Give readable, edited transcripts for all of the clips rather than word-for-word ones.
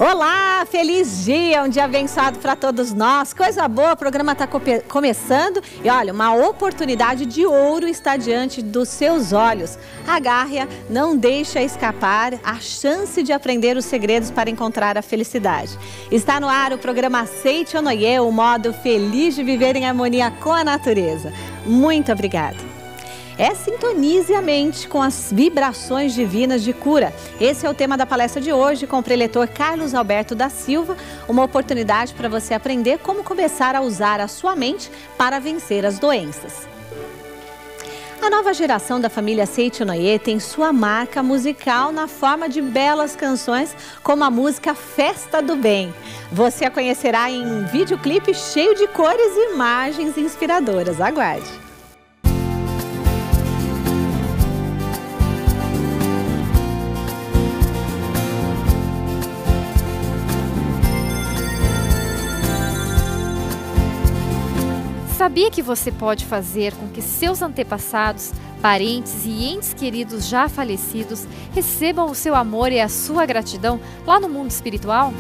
Olá, feliz dia, um dia abençoado para todos nós. Coisa boa, o programa está começando e olha, uma oportunidade de ouro está diante dos seus olhos. Agarre-a, não deixe escapar a chance de aprender os segredos para encontrar a felicidade. Está no ar o programa Seite Onoye, o modo feliz de viver em harmonia com a natureza. Muito obrigada. Sintonize a mente com as vibrações divinas de cura. Esse é o tema da palestra de hoje com o preletor Carlos Alberto da Silva. Uma oportunidade para você aprender como começar a usar a sua mente para vencer as doenças. A nova geração da família Seite Onoye tem sua marca musical na forma de belas canções, como a música Festa do Bem. Você a conhecerá em um videoclipe cheio de cores e imagens inspiradoras. Aguarde! Sabia que você pode fazer com que seus antepassados, parentes e entes queridos já falecidos recebam o seu amor e a sua gratidão lá no mundo espiritual?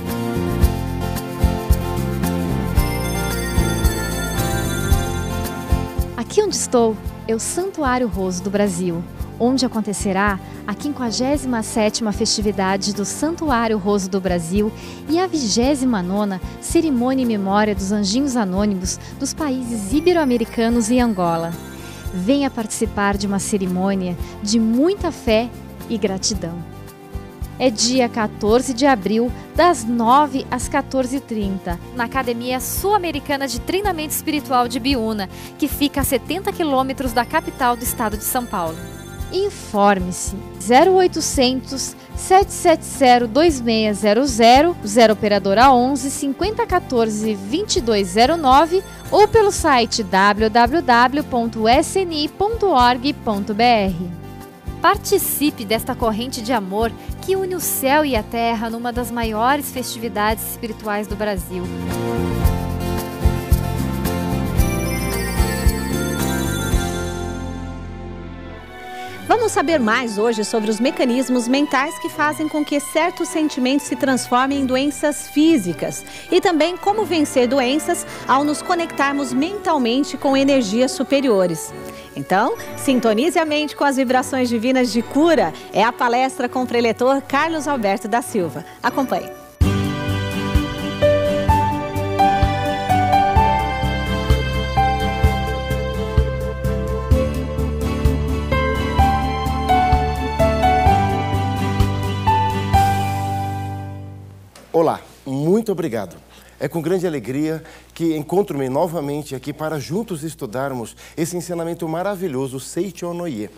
Aqui onde estou é o Santuário Roso do Brasil, onde acontecerá a 57ª festividade do Santuário Roso do Brasil e a 29ª cerimônia em memória dos Anjinhos Anônimos dos países ibero-americanos e Angola. Venha participar de uma cerimônia de muita fé e gratidão. É dia 14 de abril, das 9 às 14h30, na Academia Sul-Americana de Treinamento Espiritual de Biúna, que fica a 70 quilômetros da capital do estado de São Paulo. Informe-se 0800 770 2600, 0 operadora 11 5014 2209 ou pelo site www.sni.org.br. Participe desta corrente de amor que une o céu e a terra numa das maiores festividades espirituais do Brasil. Vamos saber mais hoje sobre os mecanismos mentais que fazem com que certos sentimentos se transformem em doenças físicas e também como vencer doenças ao nos conectarmos mentalmente com energias superiores. Então, sintonize a mente com as vibrações divinas de cura. É a palestra com o preletor Carlos Alberto da Silva. Acompanhe. Olá, muito obrigado. É com grande alegria que encontro-me novamente aqui para juntos estudarmos esse ensinamento maravilhoso, Seite Onoye.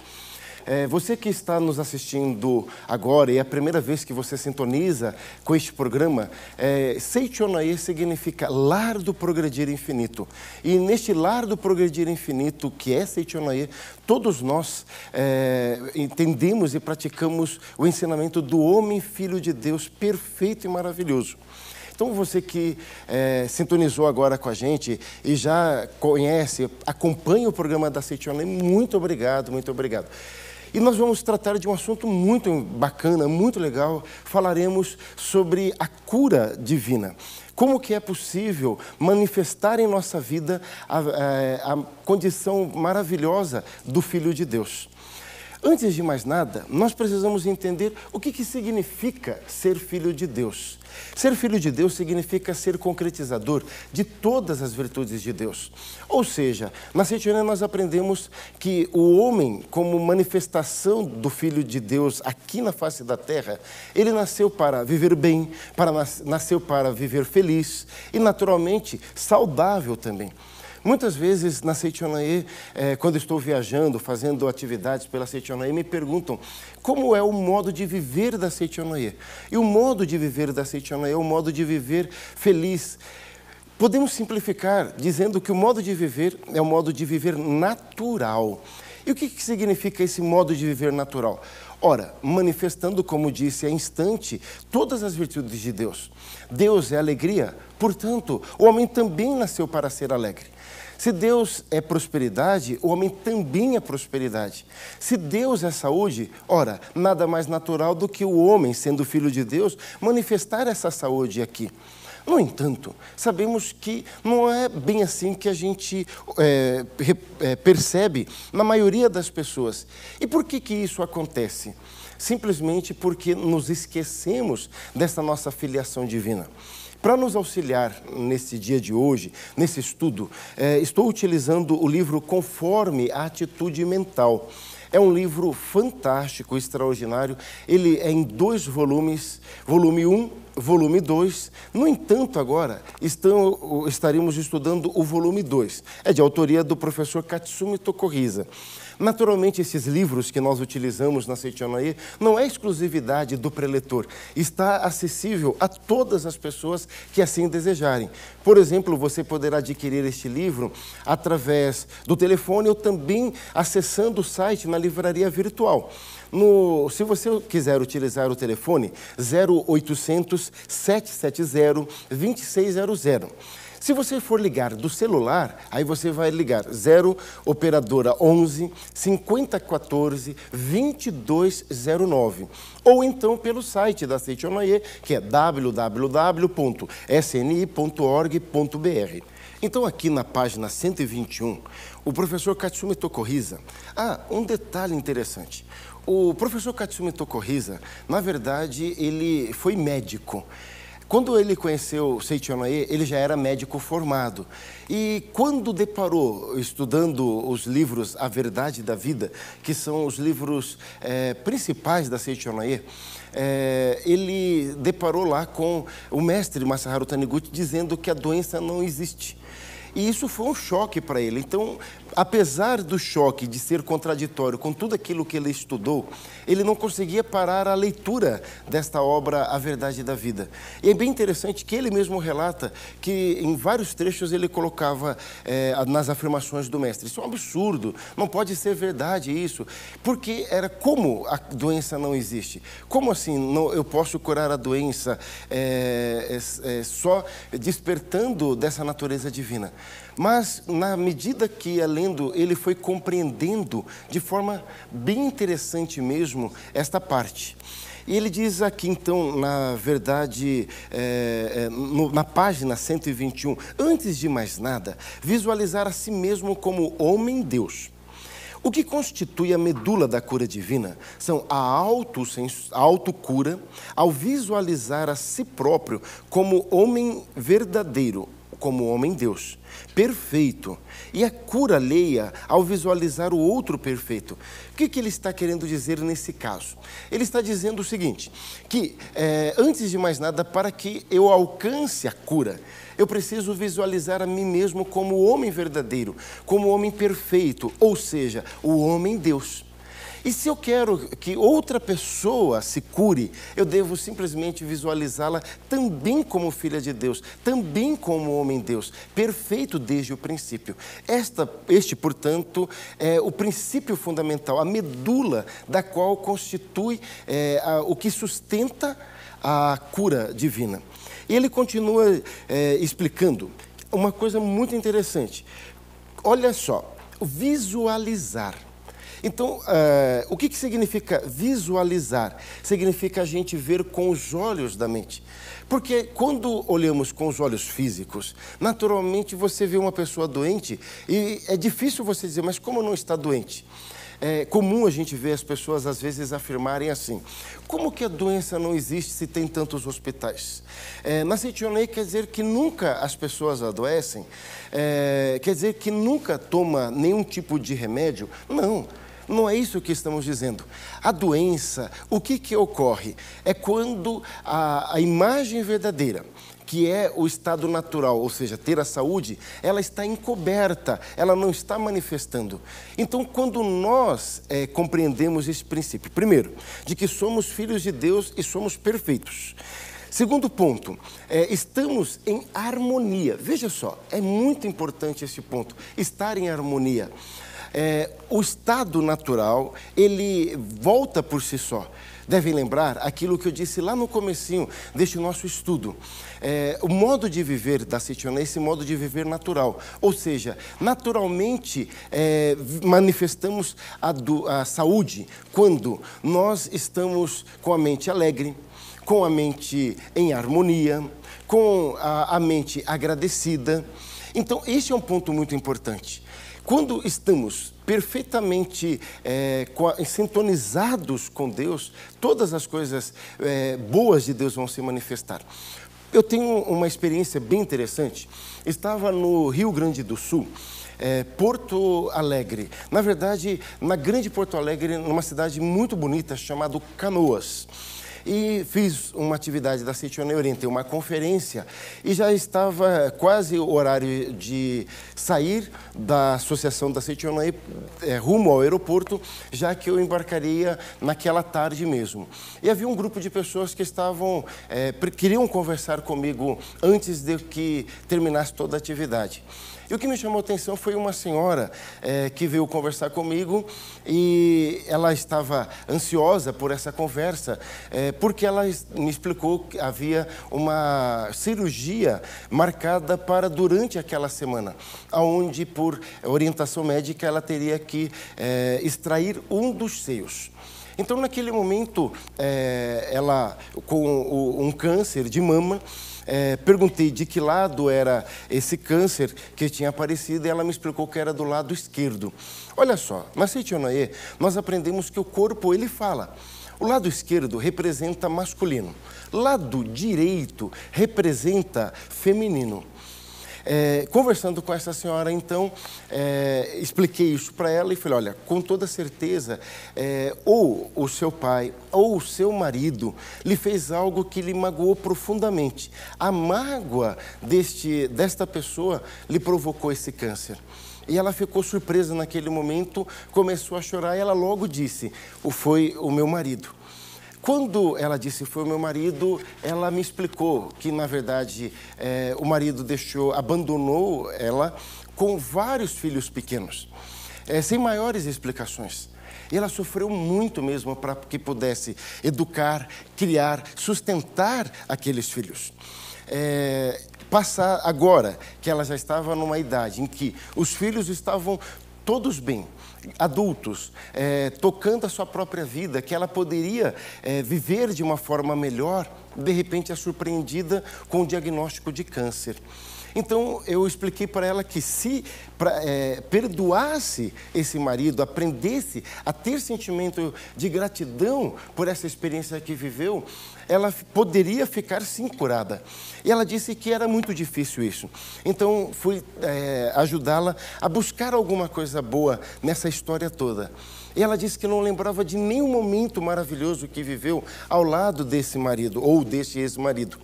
Você que está nos assistindo agora e é a primeira vez que você sintoniza com este programa, Seite Onoye significa lar do progredir infinito. E neste lar do progredir infinito, que é Seite Onoye, todos nós entendemos e praticamos o ensinamento do homem filho de Deus perfeito e maravilhoso. Então, você que sintonizou agora com a gente e já conhece, acompanha o programa da Seite Onoye, muito obrigado, muito obrigado. E nós vamos tratar de um assunto muito bacana, muito legal. Falaremos sobre a cura divina. Como que é possível manifestar em nossa vida a condição maravilhosa do Filho de Deus. Antes de mais nada, nós precisamos entender o que significa ser filho de Deus. Ser filho de Deus significa ser concretizador de todas as virtudes de Deus. Ou seja, na Seite Onoye nós aprendemos que o homem, como manifestação do Filho de Deus aqui na face da terra, ele nasceu para viver bem, nasceu para viver feliz e, naturalmente, saudável também. Muitas vezes na Seite Onoye, quando estou viajando, fazendo atividades pela Seite Onoye, me perguntam como é o modo de viver da Seite Onoye. E o modo de viver da Seite Onoye é o modo de viver feliz. Podemos simplificar dizendo que o modo de viver é o modo de viver natural. E o que significa esse modo de viver natural? Ora, manifestando, como disse há instante, todas as virtudes de Deus. Deus é alegria, portanto, o homem também nasceu para ser alegre. Se Deus é prosperidade, o homem também é prosperidade. Se Deus é saúde, ora, nada mais natural do que o homem, sendo filho de Deus, manifestar essa saúde aqui. No entanto, sabemos que não é bem assim que a gente percebe na maioria das pessoas. E por que isso acontece? Simplesmente porque nos esquecemos dessa nossa filiação divina. Para nos auxiliar nesse dia de hoje, nesse estudo, estou utilizando o livro Conforme a Atitude Mental. É um livro fantástico, extraordinário. Ele é em 2 volumes, volume 1, volume 2. No entanto, agora estaremos estudando o volume 2. É de autoria do professor Katsumi Tokuhisa. Naturalmente, esses livros que nós utilizamos na Seiichi Onoye não é exclusividade do preletor. Está acessível a todas as pessoas que assim desejarem. Por exemplo, você poderá adquirir este livro através do telefone ou também acessando o site na livraria virtual. Se você quiser utilizar o telefone, 0800 770 2600. Se você for ligar do celular, aí você vai ligar 0 operadora 11 5014 2209. Ou então pelo site da Seiichi Onoye, que é www.sni.org.br. Então aqui na página 121, o professor Katsumi Tokuhisa... um detalhe interessante. O professor Katsumi Tokuhisa, na verdade, ele foi médico. Quando ele conheceu Seiichi Onoye, ele já era médico formado. E quando deparou, estudando os livros A Verdade da Vida, que são os livros principais da Seiichi Onoye, ele deparou lá com o mestre Masaharu Taniguchi dizendo que a doença não existe. E isso foi um choque para ele. Então, apesar do choque de ser contraditório com tudo aquilo que ele estudou, ele não conseguia parar a leitura desta obra, A Verdade da Vida. E é bem interessante que ele mesmo relata que em vários trechos ele colocava nas afirmações do mestre: isso é um absurdo, não pode ser verdade isso, porque era como a doença não existe. Como assim eu posso curar a doença só despertando dessa natureza divina? Mas, na medida que ia lendo, ele foi compreendendo de forma bem interessante mesmo esta parte. E ele diz aqui, então, na verdade, na página 121, antes de mais nada, visualizar a si mesmo como homem-deus. O que constitui a medula da cura divina são a autocura ao visualizar a si próprio como homem verdadeiro, como homem-deus, perfeito, e a cura alheia ao visualizar o outro perfeito. O que ele está querendo dizer nesse caso? Ele está dizendo o seguinte, que antes de mais nada, para que eu alcance a cura, eu preciso visualizar a mim mesmo como o homem verdadeiro, como o homem perfeito, ou seja, o homem-deus. E se eu quero que outra pessoa se cure, eu devo simplesmente visualizá-la também como filha de Deus, também como homem-deus, perfeito desde o princípio. Este, portanto, é o princípio fundamental, a medula da qual constitui o que sustenta a cura divina. E ele continua explicando uma coisa muito interessante. Olha só, visualizar. Então, o que significa visualizar? Significa a gente ver com os olhos da mente. Porque quando olhamos com os olhos físicos, naturalmente você vê uma pessoa doente e é difícil você dizer, mas como não está doente? É comum a gente ver as pessoas às vezes afirmarem assim: como que a doença não existe se tem tantos hospitais? Na Seiichi Onoye quer dizer que nunca as pessoas adoecem? Quer dizer que nunca toma nenhum tipo de remédio? Não. Não é isso que estamos dizendo. A doença, o que ocorre? É quando a imagem verdadeira, que é o estado natural, ou seja, ter a saúde, ela está encoberta, ela não está manifestando. Então, quando nós compreendemos esse princípio, primeiro, de que somos filhos de Deus e somos perfeitos. Segundo ponto, estamos em harmonia. Veja só, é muito importante esse ponto, estar em harmonia. O estado natural, ele volta por si só. devem lembrar aquilo que eu disse lá no comecinho deste nosso estudo. O modo de viver da Seitiona é esse modo de viver natural. Ou seja, naturalmente manifestamos a saúde quando nós estamos com a mente alegre, com a mente em harmonia, com a mente agradecida. Então, esse é um ponto muito importante. Quando estamos perfeitamente sintonizados com Deus, todas as coisas boas de Deus vão se manifestar. Eu tenho uma experiência bem interessante. Estava no Rio Grande do Sul, Porto Alegre. Na verdade, na grande Porto Alegre, numa cidade muito bonita chamada Canoas. E fiz uma atividade da Seitiona e orientei uma conferência e já estava quase o horário de sair da Associação da Seitiona rumo ao aeroporto, já que eu embarcaria naquela tarde mesmo. E havia um grupo de pessoas que queriam conversar comigo antes de que terminasse toda a atividade. E o que me chamou a atenção foi uma senhora que veio conversar comigo e ela estava ansiosa por essa conversa, porque ela me explicou que havia uma cirurgia marcada para durante aquela semana, onde, por orientação médica, ela teria que extrair um dos seios. Então, naquele momento, ela, com um câncer de mama, perguntei de que lado era esse câncer que tinha aparecido e ela me explicou que era do lado esquerdo. Olha só, na Seitiona nós aprendemos que o corpo, ele fala. O lado esquerdo representa masculino, lado direito representa feminino. Conversando com essa senhora, então, expliquei isso para ela e falei, olha, com toda certeza, ou o seu pai ou o seu marido lhe fez algo que lhe magoou profundamente. A mágoa desta pessoa lhe provocou esse câncer. E ela ficou surpresa naquele momento, começou a chorar e ela logo disse, foi o meu marido. Quando ela disse foi o meu marido, ela me explicou que, na verdade, o marido abandonou ela com vários filhos pequenos, sem maiores explicações. E ela sofreu muito mesmo para que pudesse educar, criar, sustentar aqueles filhos. Passar agora que ela já estava numa idade em que os filhos estavam todos bem, adultos, tocando a sua própria vida, que ela poderia viver de uma forma melhor, de repente é surpreendida com o diagnóstico de câncer. Então, eu expliquei para ela que se perdoasse esse marido, aprendesse a ter sentimento de gratidão por essa experiência que viveu, ela poderia ficar sim curada. E ela disse que era muito difícil isso. Então, fui ajudá-la a buscar alguma coisa boa nessa história toda. E ela disse que não lembrava de nenhum momento maravilhoso que viveu ao lado desse marido ou desse ex-marido.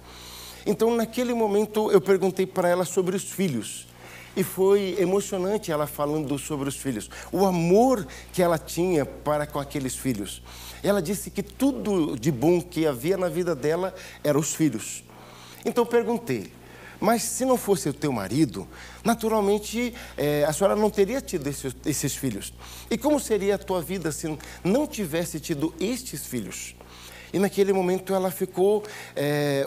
Então, naquele momento, eu perguntei para ela sobre os filhos. E foi emocionante ela falando sobre os filhos. O amor que ela tinha para com aqueles filhos. Ela disse que tudo de bom que havia na vida dela eram os filhos. Então, eu perguntei, mas se não fosse o teu marido, naturalmente, a senhora não teria tido esses filhos. E como seria a tua vida se não tivesse tido estes filhos? E naquele momento ela ficou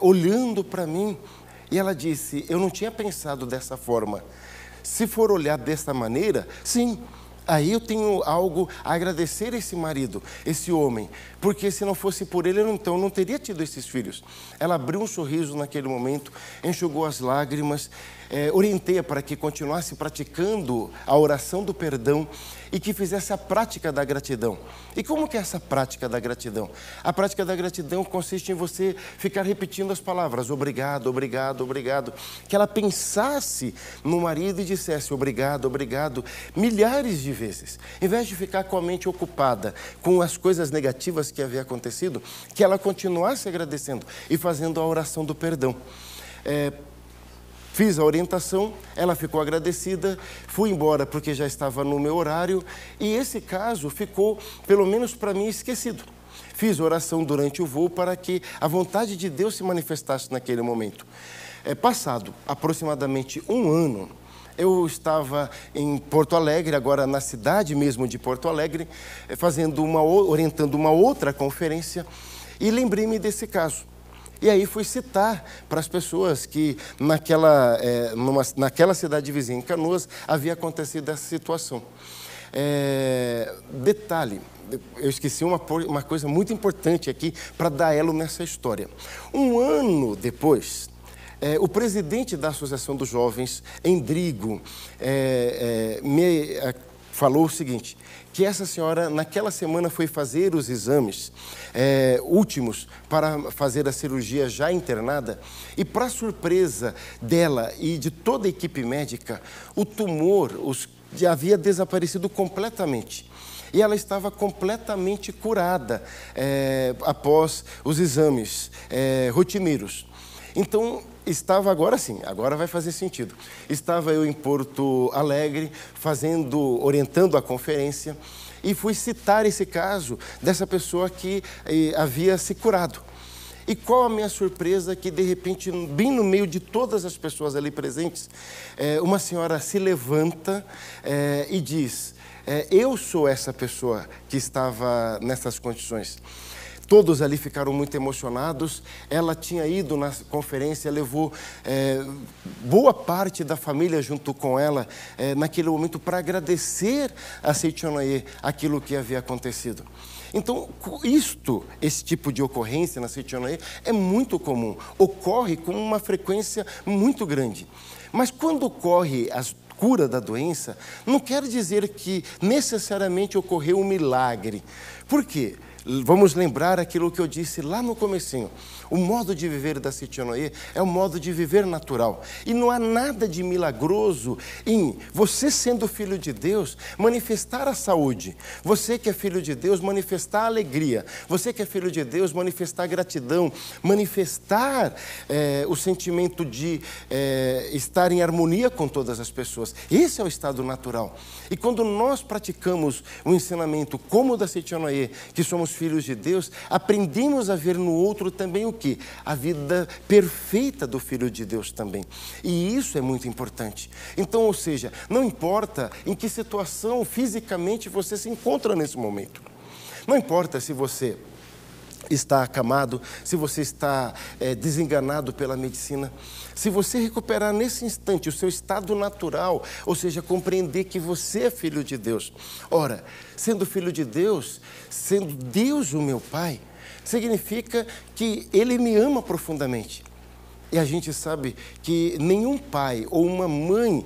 olhando para mim e ela disse, eu não tinha pensado dessa forma. Se for olhar dessa maneira, sim, aí eu tenho algo a agradecer a esse marido, esse homem, porque se não fosse por ele, então eu não teria tido esses filhos. Ela abriu um sorriso naquele momento, enxugou as lágrimas, orientei-a para que continuasse praticando a oração do perdão e que fizesse a prática da gratidão. E como que é essa prática da gratidão? A prática da gratidão consiste em você ficar repetindo as palavras, obrigado, obrigado, obrigado. Que ela pensasse no marido e dissesse obrigado, obrigado, milhares de vezes. Em vez de ficar com a mente ocupada com as coisas negativas que havia acontecido, que ela continuasse agradecendo e fazendo a oração do perdão. Fiz a orientação, ela ficou agradecida, fui embora porque já estava no meu horário e esse caso ficou, pelo menos para mim, esquecido. Fiz oração durante o voo para que a vontade de Deus se manifestasse naquele momento. Passado aproximadamente um ano, eu estava em Porto Alegre, agora na cidade mesmo de Porto Alegre, orientando uma outra conferência, e lembrei-me desse caso. E aí fui citar para as pessoas que naquela cidade vizinha, em Canoas, havia acontecido essa situação. Detalhe, eu esqueci uma coisa muito importante aqui para dar elo nessa história. Um ano depois, o presidente da Associação dos Jovens, Endrigo, me falou o seguinte, que essa senhora, naquela semana, foi fazer os exames últimos para fazer a cirurgia já internada, e, para surpresa dela e de toda a equipe médica, o tumor já havia desaparecido completamente. E ela estava completamente curada após os exames rotineiros. Então, agora sim, agora vai fazer sentido. Estava eu em Porto Alegre, orientando a conferência, e fui citar esse caso dessa pessoa que havia se curado. E qual a minha surpresa, que de repente, bem no meio de todas as pessoas ali presentes, uma senhora se levanta e diz, eu sou essa pessoa que estava nessas condições. Todos ali ficaram muito emocionados. Ela tinha ido na conferência, levou boa parte da família junto com ela naquele momento para agradecer a Seitonaiê aquilo que havia acontecido. Então, esse tipo de ocorrência na Seitonaiê é muito comum, ocorre com uma frequência muito grande. Mas quando ocorre a cura da doença, não quer dizer que necessariamente ocorreu um milagre. Por quê? Vamos lembrar aquilo que eu disse lá no comecinho. O modo de viver da Seitonaiê é um modo de viver natural. E não há nada de milagroso em você, sendo filho de Deus, manifestar a saúde. Você que é filho de Deus, manifestar a alegria. Você que é filho de Deus, manifestar a gratidão. Manifestar o sentimento de estar em harmonia com todas as pessoas. Esse é o estado natural. E quando nós praticamos um ensinamento como o da Seitonaiê, que somos filhos de Deus, aprendemos a ver no outro também o quê? A vida perfeita do Filho de Deus também. E isso é muito importante. Então, ou seja, não importa em que situação fisicamente você se encontra nesse momento. Não importa se você está acamado, se você está desenganado pela medicina. Se você recuperar nesse instante o seu estado natural, ou seja, compreender que você é filho de Deus. Ora, sendo filho de Deus, sendo Deus o meu Pai, significa que Ele me ama profundamente. E a gente sabe que nenhum pai ou uma mãe,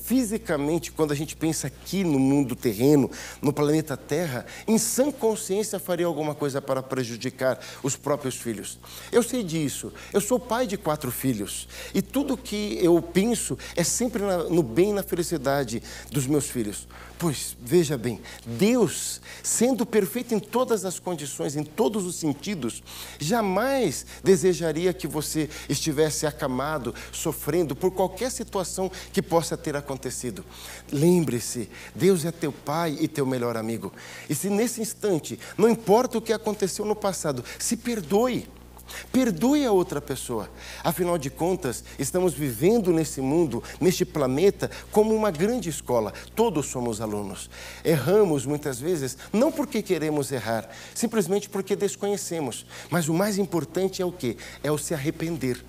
fisicamente, quando a gente pensa aqui no mundo terreno, no planeta Terra, em sã consciência faria alguma coisa para prejudicar os próprios filhos. Eu sei disso. Eu sou pai de 4 filhos. E tudo que eu penso é sempre no bem e na felicidade dos meus filhos. Pois, veja bem, Deus, sendo perfeito em todas as condições, em todos os sentidos, jamais desejaria que você estivesse acamado, sofrendo por qualquer situação que possa ter acontecido. Lembre-se, Deus é teu Pai e teu melhor amigo. E se nesse instante, não importa o que aconteceu no passado, se perdoe. Perdoe a outra pessoa. Afinal de contas, estamos vivendo nesse mundo, neste planeta, como uma grande escola. Todos somos alunos. Erramos muitas vezes, não porque queremos errar, simplesmente porque desconhecemos. Mas o mais importante é o quê? É o se arrepender.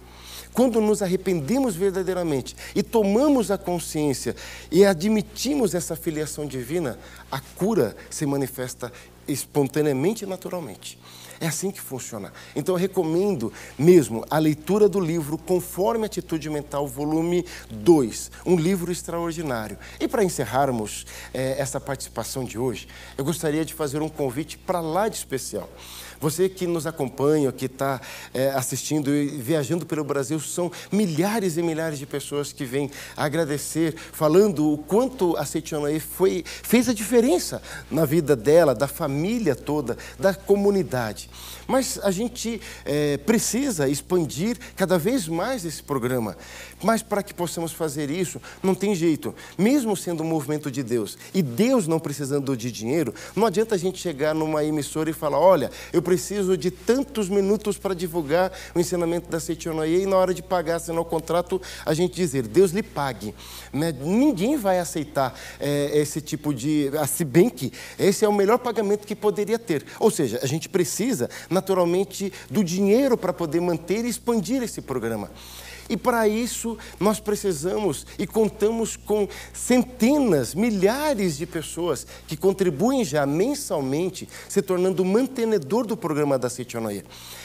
Quando nos arrependemos verdadeiramente e tomamos a consciência e admitimos essa filiação divina, a cura se manifesta espontaneamente e naturalmente. É assim que funciona. Então eu recomendo mesmo a leitura do livro Conforme Atitude Mental, volume 2, um livro extraordinário. E para encerrarmos essa participação de hoje, eu gostaria de fazer um convite para lá de especial. Você que nos acompanha, que está assistindo e viajando pelo Brasil, são milhares e milhares de pessoas que vêm agradecer, falando o quanto a Seitonaiê fez a diferença na vida dela, da família toda, da comunidade. Mas a gente precisa expandir cada vez mais esse programa. Mas para que possamos fazer isso, não tem jeito. Mesmo sendo um movimento de Deus, e Deus não precisando de dinheiro, não adianta a gente chegar numa emissora e falar, olha, eu preciso de tantos minutos para divulgar o ensinamento da Setionoye, e na hora de pagar, assinar o contrato, a gente dizer, Deus lhe pague. Né? Ninguém vai aceitar esse tipo de... Se bem que esse é o melhor pagamento que poderia ter. Ou seja, a gente precisa, naturalmente, do dinheiro para poder manter e expandir esse programa. E para isso nós precisamos e contamos com centenas, milhares de pessoas que contribuem já mensalmente, se tornando mantenedor do programa da Setionoye.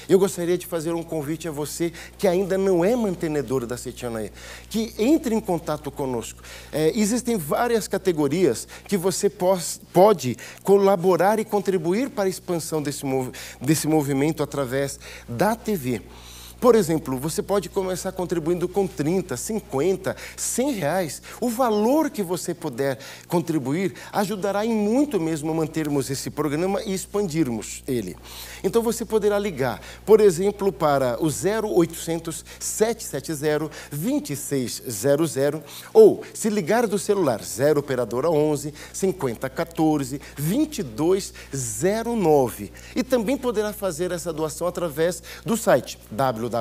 Eu gostaria de fazer um convite a você que ainda não é mantenedor da Setionoye, que entre em contato conosco. Existem várias categorias que você pode colaborar e contribuir para a expansão desse movimento através da TV. Por exemplo, você pode começar contribuindo com 30, 50, 100 reais. O valor que você puder contribuir ajudará em muito mesmo mantermos esse programa e expandirmos ele. Então você poderá ligar, por exemplo, para o 0800 770 2600 ou se ligar do celular 0 operadora 11 5014 2209. E também poderá fazer essa doação através do site www.sni.org.br.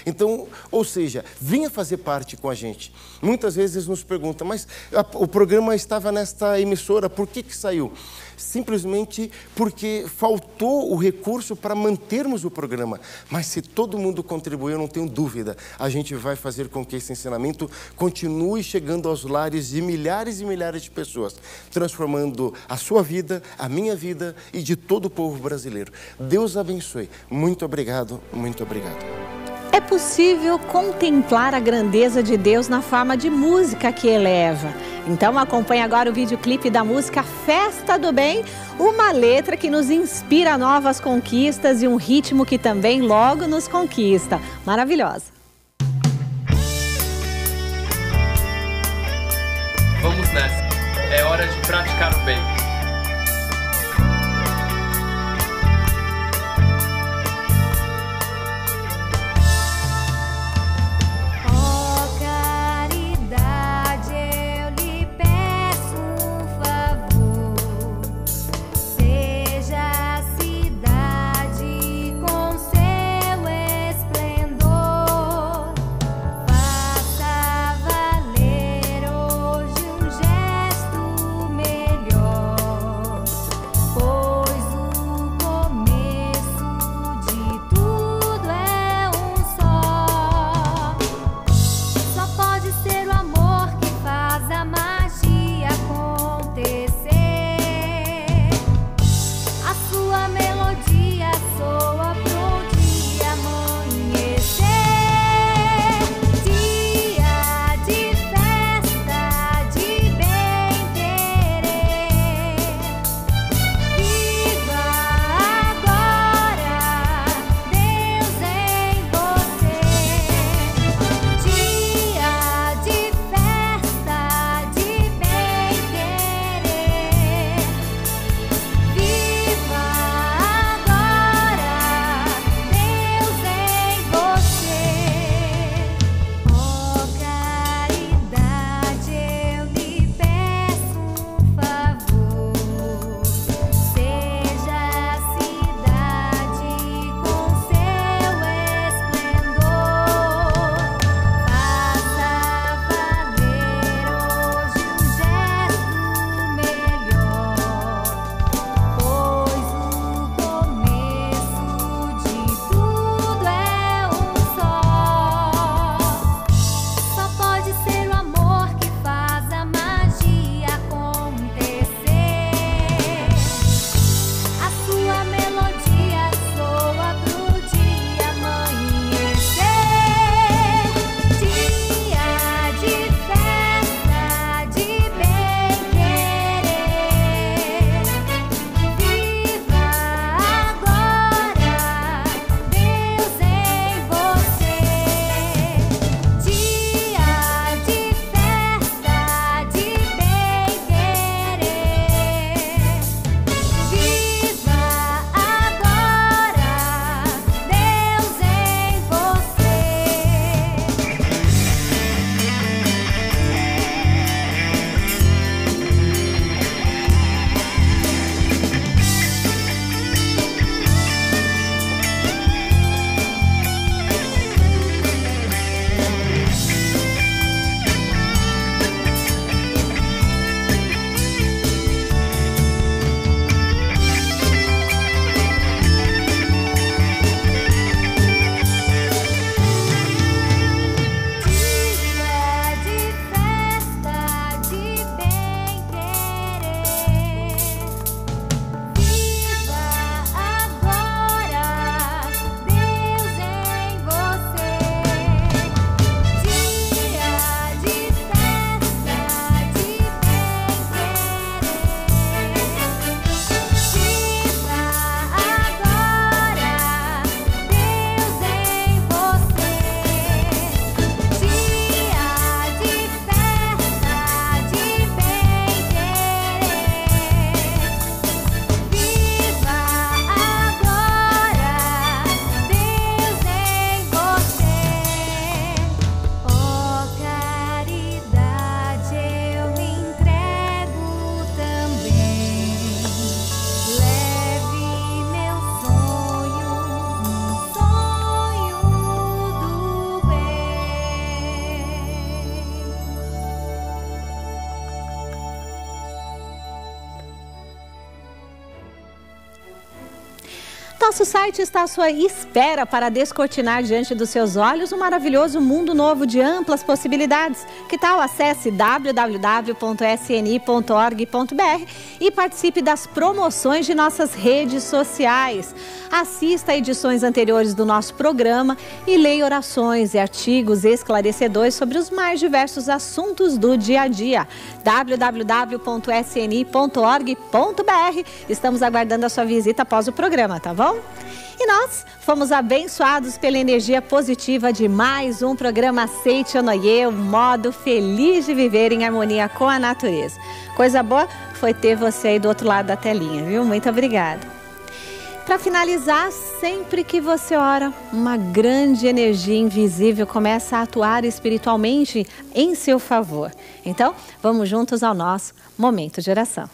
Então, ou seja, venha fazer parte com a gente. Muitas vezes nos perguntam, mas o programa estava nesta emissora, por que saiu? Simplesmente porque faltou o recurso para mantermos o programa. Mas se todo mundo contribuir, eu não tenho dúvida, a gente vai fazer com que esse ensinamento continue chegando aos lares de milhares e milhares de pessoas, transformando a sua vida, a minha vida e de todo o povo brasileiro. Deus abençoe. Muito obrigado, muito obrigado. É possível contemplar a grandeza de Deus na forma de música que eleva. Então acompanhe agora o videoclipe da música Festa do Bem, uma letra que nos inspira novas conquistas e um ritmo que também logo nos conquista. Maravilhosa! Vamos nessa, é hora de praticar o bem. Faça valer hoje um gesto melhor. Nosso site está à sua espera para descortinar diante dos seus olhos um maravilhoso mundo novo de amplas possibilidades. Que tal? Acesse www.sni.org.br e participe das promoções de nossas redes sociais. Assista a edições anteriores do nosso programa e leia orações e artigos esclarecedores sobre os mais diversos assuntos do dia a dia. www.sni.org.br. Estamos aguardando a sua visita após o programa, tá bom? E nós fomos abençoados pela energia positiva de mais um programa Seitio Noye, o modo feliz de viver em harmonia com a natureza. Coisa boa foi ter você aí do outro lado da telinha, viu? Muito obrigada. Para finalizar, sempre que você ora, uma grande energia invisível começa a atuar espiritualmente em seu favor. Então, vamos juntos ao nosso momento de oração.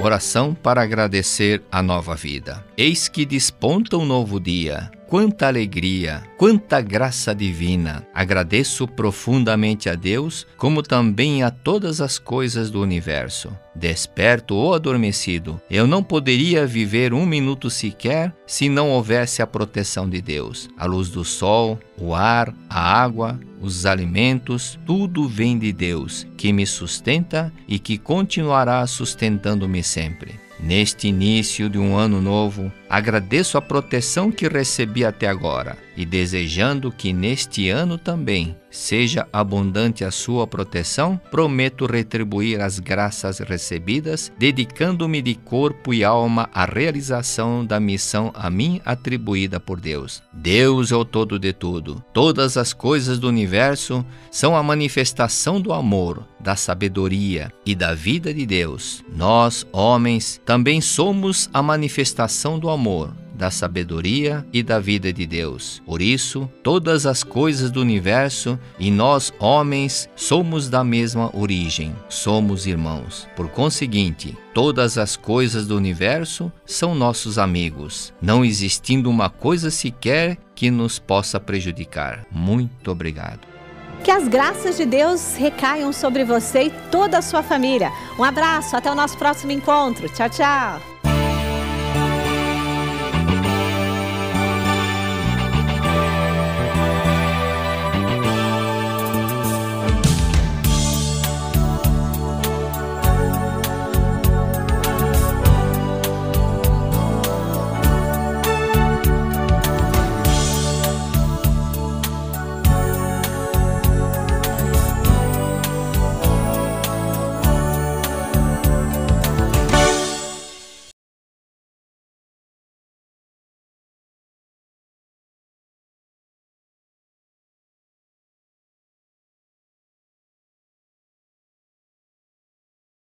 Oração para agradecer a nova vida. Eis que desponta um novo dia. Quanta alegria, quanta graça divina. Agradeço profundamente a Deus, como também a todas as coisas do universo. Desperto ou adormecido, eu não poderia viver um minuto sequer se não houvesse a proteção de Deus. A luz do sol, o ar, a água, os alimentos, tudo vem de Deus, que me sustenta e que continuará sustentando-me sempre. Neste início de um ano novo, agradeço a proteção que recebi até agora e desejando que neste ano também seja abundante a sua proteção, prometo retribuir as graças recebidas, dedicando-me de corpo e alma à realização da missão a mim atribuída por Deus. Deus é o todo de tudo. Todas as coisas do universo são a manifestação do amor, da sabedoria e da vida de Deus. Nós, homens, também somos a manifestação do amor, da sabedoria e da vida de Deus. Por isso, todas as coisas do universo e nós, homens, somos da mesma origem, somos irmãos. Por conseguinte, todas as coisas do universo são nossos amigos, não existindo uma coisa sequer que nos possa prejudicar. Muito obrigado. Que as graças de Deus recaiam sobre você e toda a sua família. Um abraço, até o nosso próximo encontro. Tchau, tchau.